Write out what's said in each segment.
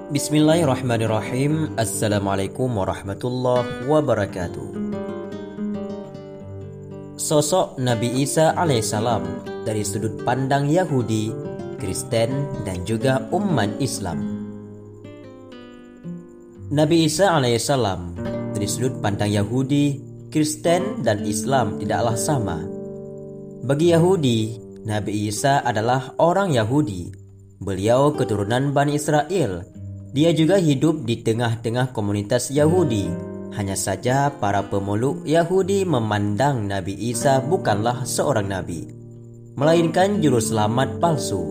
Bismillahirrahmanirrahim. Assalamualaikum warahmatullahi wabarakatuh. Sosok Nabi Isa alaihissalam dari sudut pandang Yahudi, Kristen, dan juga umat Islam. Nabi Isa alaihissalam dari sudut pandang Yahudi, Kristen, dan Islam tidaklah sama. Bagi Yahudi, Nabi Isa adalah orang Yahudi. Beliau keturunan Bani Israel. Dia juga hidup di tengah-tengah komunitas Yahudi. Hanya saja para pemeluk Yahudi memandang Nabi Isa bukanlah seorang nabi, melainkan juru selamat palsu,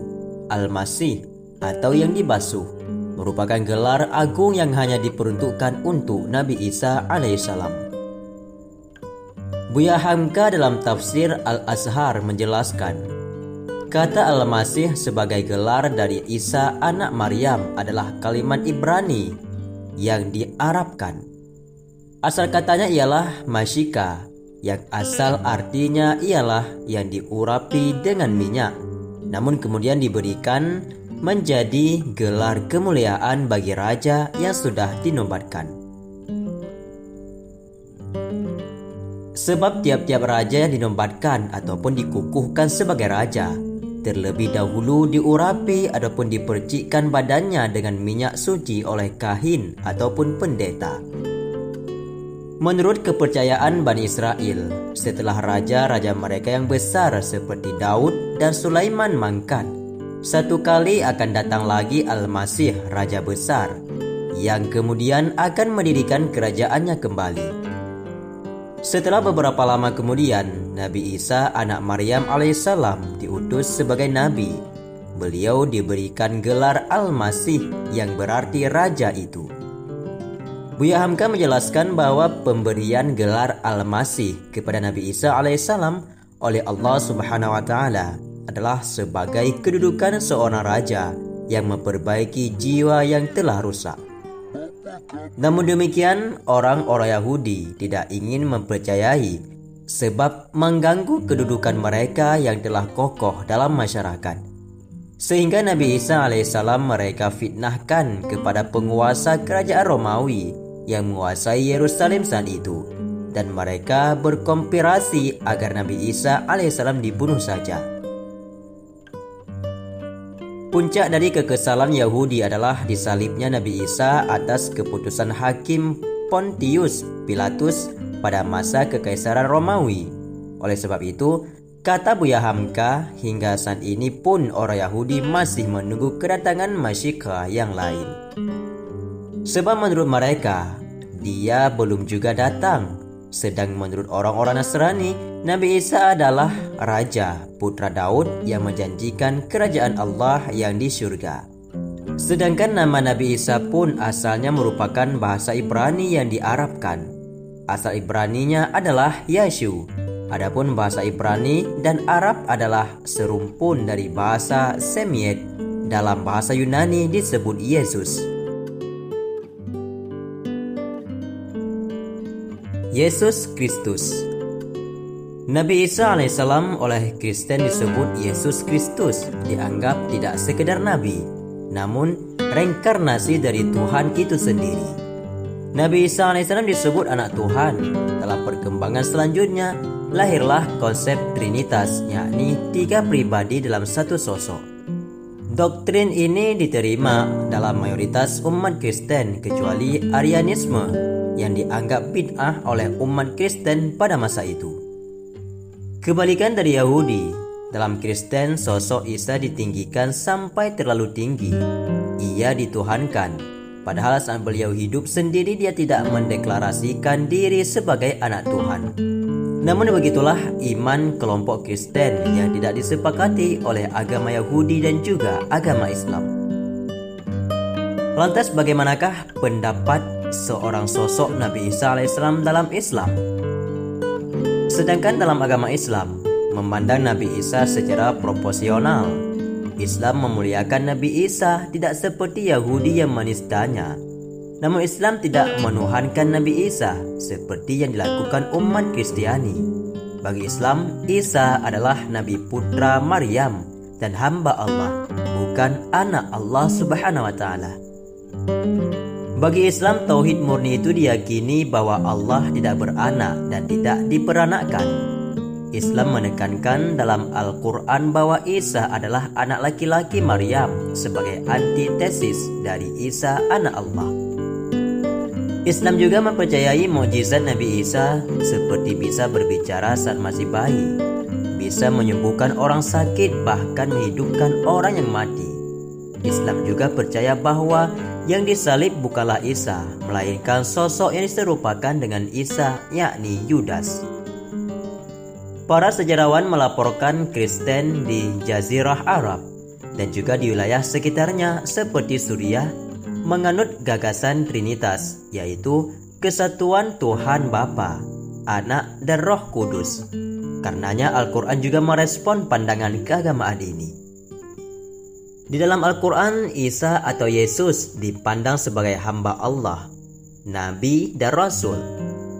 Al-Masih atau yang dibasuh, merupakan gelar agung yang hanya diperuntukkan untuk Nabi Isa alaihissalam. Buya Hamka dalam tafsir Al-Azhar menjelaskan, kata Al-Masih sebagai gelar dari Isa anak Maryam adalah kalimat Ibrani yang diarabkan. Asal katanya ialah Mashika, yang asal artinya ialah yang diurapi dengan minyak, namun kemudian diberikan menjadi gelar kemuliaan bagi raja yang sudah dinobatkan. Sebab tiap-tiap raja yang dinobatkan ataupun dikukuhkan sebagai raja terlebih dahulu diurapi ataupun dipercikkan badannya dengan minyak suci oleh kahin ataupun pendeta. Menurut kepercayaan Bani Israel, setelah raja-raja mereka yang besar seperti Daud dan Sulaiman mangkat, satu kali akan datang lagi Al-Masih, raja besar, yang kemudian akan mendirikan kerajaannya kembali. Setelah beberapa lama kemudian, Nabi Isa anak Maryam alaihissalam diutus sebagai nabi. Beliau diberikan gelar Al-Masih yang berarti raja itu. Buya Hamka menjelaskan bahwa pemberian gelar Al-Masih kepada Nabi Isa alaihissalam oleh Allah Subhanahu wa taala adalah sebagai kedudukan seorang raja yang memperbaiki jiwa yang telah rusak. Namun demikian, orang-orang Yahudi tidak ingin mempercayai sebab mengganggu kedudukan mereka yang telah kokoh dalam masyarakat. Sehingga Nabi Isa alaihissalam mereka fitnahkan kepada penguasa kerajaan Romawi yang menguasai Yerusalem saat itu, dan mereka berkonspirasi agar Nabi Isa alaihissalam dibunuh saja. Puncak dari kekesalan Yahudi adalah disalibnya Nabi Isa atas keputusan Hakim Pontius Pilatus pada masa Kekaisaran Romawi. Oleh sebab itu, kata Buya Hamka, hingga saat ini pun orang Yahudi masih menunggu kedatangan Mashika yang lain. Sebab menurut mereka, dia belum juga datang. Sedang menurut orang-orang Nasrani, Nabi Isa adalah raja putra Daud yang menjanjikan kerajaan Allah yang di surga. Sedangkan nama Nabi Isa pun asalnya merupakan bahasa Ibrani yang diarabkan. Asal Ibraninya adalah Yashu. Adapun bahasa Ibrani dan Arab adalah serumpun dari bahasa Semiyet. Dalam bahasa Yunani disebut Yesus. Yesus Kristus. Nabi Isa alaihissalam oleh Kristen disebut Yesus Kristus, dianggap tidak sekedar nabi, namun reinkarnasi dari Tuhan itu sendiri. Nabi Isa alaihissalam disebut anak Tuhan. Dalam perkembangan selanjutnya, lahirlah konsep Trinitas, yakni tiga pribadi dalam satu sosok. Doktrin ini diterima dalam mayoritas umat Kristen kecuali Arianisme yang dianggap bid'ah oleh umat Kristen pada masa itu. Kebalikan dari Yahudi, dalam Kristen sosok Isa ditinggikan sampai terlalu tinggi. Ia dituhankan, padahal saat beliau hidup sendiri dia tidak mendeklarasikan diri sebagai anak Tuhan. Namun begitulah iman kelompok Kristen yang tidak disepakati oleh agama Yahudi dan juga agama Islam. Lantas bagaimanakah pendapat seorang sosok Nabi Isa alaihissalam dalam Islam? Sedangkan dalam agama Islam memandang Nabi Isa secara proporsional. Islam memuliakan Nabi Isa tidak seperti Yahudi yang menistanya. Namun Islam tidak menuhankan Nabi Isa seperti yang dilakukan umat Kristiani. Bagi Islam, Isa adalah Nabi putra Maryam dan hamba Allah, bukan anak Allah Subhanahu wa taala. Bagi Islam, tauhid murni itu diyakini bahwa Allah tidak beranak dan tidak diperanakkan. Islam menekankan dalam Al-Quran bahwa Isa adalah anak laki-laki Maryam sebagai antitesis dari Isa anak Allah. Islam juga mempercayai mukjizat Nabi Isa seperti bisa berbicara saat masih bayi, bisa menyembuhkan orang sakit, bahkan menghidupkan orang yang mati. Islam juga percaya bahwa yang disalib bukanlah Isa, melainkan sosok yang diserupakan dengan Isa, yakni Yudas. Para sejarawan melaporkan Kristen di Jazirah Arab dan juga di wilayah sekitarnya seperti Suriah menganut gagasan Trinitas, yaitu kesatuan Tuhan Bapa, Anak, dan Roh Kudus. Karenanya Al-Quran juga merespon pandangan keagamaan ini. Di dalam Al-Quran, Isa atau Yesus dipandang sebagai hamba Allah, Nabi, dan Rasul.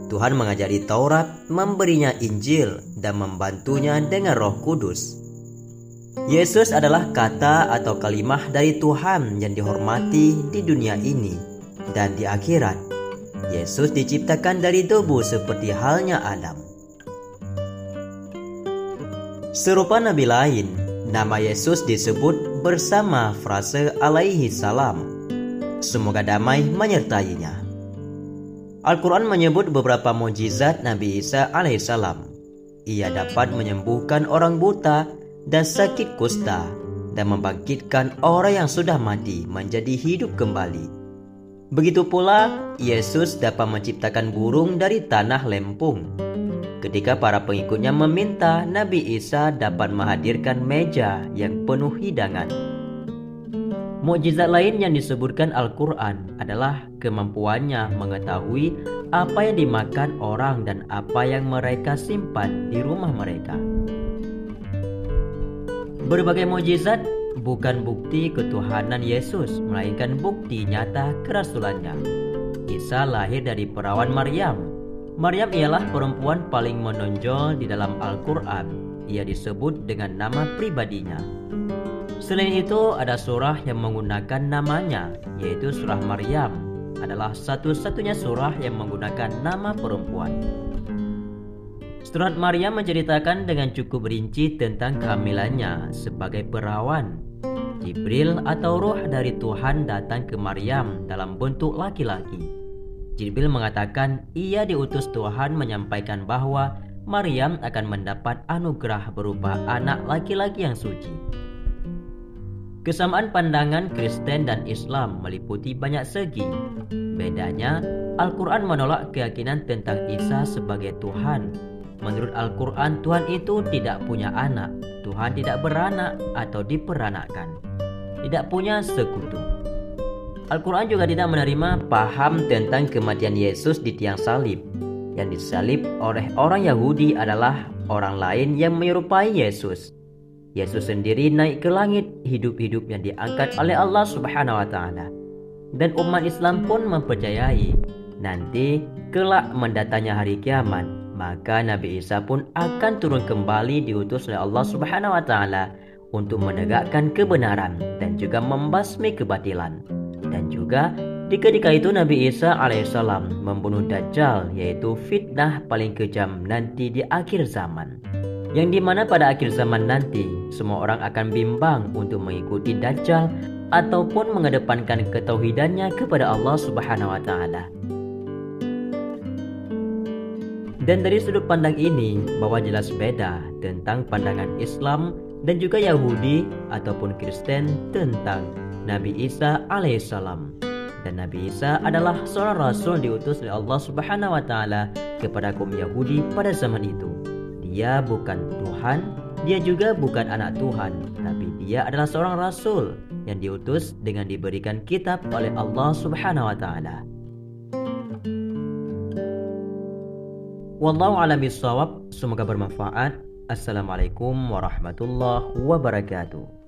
Tuhan mengajari Taurat, memberinya Injil, dan membantunya dengan Roh Kudus. Yesus adalah kata atau kalimah dari Tuhan yang dihormati di dunia ini dan di akhirat. Yesus diciptakan dari debu seperti halnya Adam. Serupa nabi lain, nama Yesus disebut bersama frase alaihi salam, semoga damai menyertainya. Al-Quran menyebut beberapa mukjizat Nabi Isa alaihissalam. Ia dapat menyembuhkan orang buta dan sakit kusta dan membangkitkan orang yang sudah mati menjadi hidup kembali. Begitu pula Yesus dapat menciptakan burung dari tanah lempung. Ketika para pengikutnya meminta, Nabi Isa dapat menghadirkan meja yang penuh hidangan. Mukjizat lain yang disebutkan Al-Quran adalah kemampuannya mengetahui apa yang dimakan orang dan apa yang mereka simpan di rumah mereka. Berbagai mukjizat bukan bukti ketuhanan Yesus, melainkan bukti nyata kerasulannya. Isa lahir dari perawan Maryam. Maryam ialah perempuan paling menonjol di dalam Al-Quran. Ia disebut dengan nama pribadinya. Selain itu, ada surah yang menggunakan namanya, yaitu surah Maryam, adalah satu-satunya surah yang menggunakan nama perempuan. Surat Maryam menceritakan dengan cukup rinci tentang kehamilannya sebagai perawan. Jibril atau roh dari Tuhan datang ke Maryam dalam bentuk laki-laki. Jibril mengatakan ia diutus Tuhan menyampaikan bahwa Maryam akan mendapat anugerah berupa anak laki-laki yang suci. Kesamaan pandangan Kristen dan Islam meliputi banyak segi. Bedanya, Al-Quran menolak keyakinan tentang Isa sebagai Tuhan. Menurut Al-Quran, Tuhan itu tidak punya anak, Tuhan tidak beranak atau diperanakkan, tidak punya sekutu. Al-Quran juga tidak menerima paham tentang kematian Yesus di tiang salib. Yang disalib oleh orang Yahudi adalah orang lain yang menyerupai Yesus. Yesus sendiri naik ke langit, hidup-hidup yang diangkat oleh Allah Subhanahu wa Ta'ala. Dan umat Islam pun mempercayai nanti kelak mendatangnya hari kiamat, maka Nabi Isa pun akan turun kembali diutus oleh Allah Subhanahu wa Ta'ala untuk menegakkan kebenaran dan juga membasmi kebatilan. Dan juga di ketika itu Nabi Isa alaihissalam membunuh Dajjal, yaitu fitnah paling kejam nanti di akhir zaman. Yang dimana pada akhir zaman nanti semua orang akan bimbang untuk mengikuti Dajjal ataupun mengedepankan ketauhidannya kepada Allah Subhanahu wa Ta'ala. Dan dari sudut pandang ini bahwa jelas beda tentang pandangan Islam dan juga Yahudi ataupun Kristen tentang Nabi Isa alaihissalam. Dan Nabi Isa adalah seorang rasul diutus oleh Allah Subhanahu wa Ta'ala kepada kaum Yahudi pada zaman itu. Dia bukan Tuhan, dia juga bukan anak Tuhan, tapi dia adalah seorang rasul yang diutus dengan diberikan kitab oleh Allah Subhanahu wa Ta'ala. Wallahu a'lam bishawab. Semoga bermanfaat. Assalamualaikum warahmatullahi wabarakatuh.